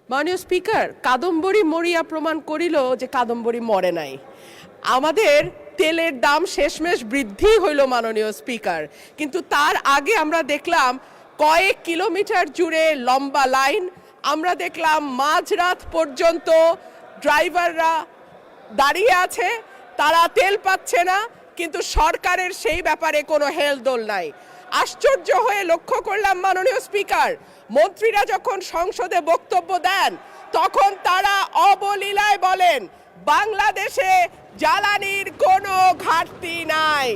মাননীয় স্পিকার, কাদম্বরী মরিয়া প্রমাণ করিল যে কাদম্বরী মরে নাই। আমাদের তেলের দাম শেষমেশ বৃদ্ধি হইল মাননীয় স্পিকার, কিন্তু তার আগে আমরা দেখলাম কয়েক কিলোমিটার জুড়ে লম্বা লাইন। আমরা দেখলাম মাঝরাত পর্যন্ত ড্রাইভাররা দাঁড়িয়ে আছে, তারা তেল পাচ্ছে না, কিন্তু সরকারের সেই ব্যাপারে কোনো হেলদোল নাই। আশ্চর্য হয়ে লক্ষ্য করলাম মাননীয় স্পিকার, মন্ত্রীরা যখন সংসদে বক্তব্য দেন তখন তারা অবলীলায় বলেন বাংলাদেশে জ্বালানির কোনো ঘাটতি নাই,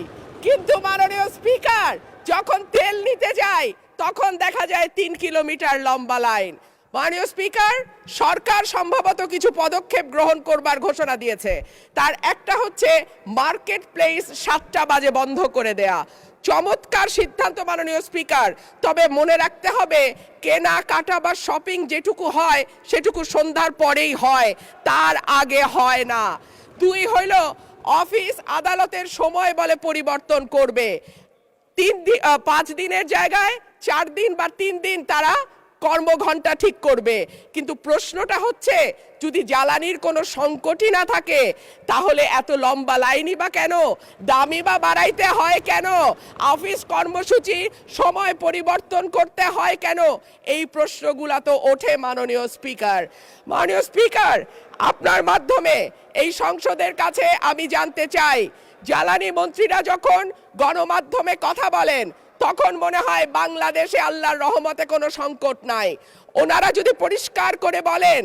কিন্তু মাননীয় স্পিকার যখন তেল নিতে যায় তখন দেখা যায় 3 কিলোমিটার লম্বা লাইন। মাননীয় স্পিকার, সরকার সম্ভবত কিছু পদক্ষেপ গ্রহণ করবার ঘোষণা দিয়েছে। তার একটা হচ্ছে মার্কেট প্লেস 7টা বাজে বন্ধ করে দেয়া। চমৎকার সিদ্ধান্ত মাননীয় স্পিকার, তবে মনে রাখতে হবে কেনাকাটা বা শপিং যেটুকু হয় সেটুকু সন্ধ্যার পরেই হয়, তার আগে হয় না। 2 হইল অফিস আদালতের সময় বলে পরিবর্তন করবে। 5 দিনের জায়গায় 4 দিন বা 3 দিন তারা কর্মঘণ্টা ঠিক করবে। কিন্তু প্রশ্নটা হচ্ছে যদি জ্বালানির কোনো সংকটই না থাকে তাহলে এত লম্বা লাইনই বা কেন, দামই বা বাড়াইতে হয় কেন, অফিস কর্মসূচি সময় পরিবর্তন করতে হয় কেন? এই প্রশ্নগুলো তো ওঠে মাননীয় স্পিকার। মাননীয় স্পিকার, আপনার মাধ্যমে এই সংসদের কাছে আমি জানতে চাই, জ্বালানি মন্ত্রীরা যখন গণমাধ্যমে কথা বলেন তখন মনে হয় বাংলাদেশে আল্লাহর রহমতে কোনো সংকট নাই। ওনারা যদি পরিষ্কার করে বলেন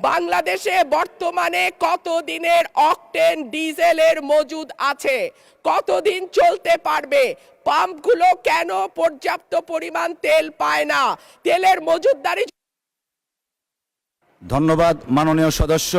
বাংলাদেশে বর্তমানে কত দিনের অকটেন ডিজেলের মজুদ আছে, কতদিন চলতে পারবে, পাম্পগুলো কেন পর্যাপ্ত পরিমাণ তেল পায় না, তেলের মজুদদারি। ধন্যবাদ মাননীয় সদস্য।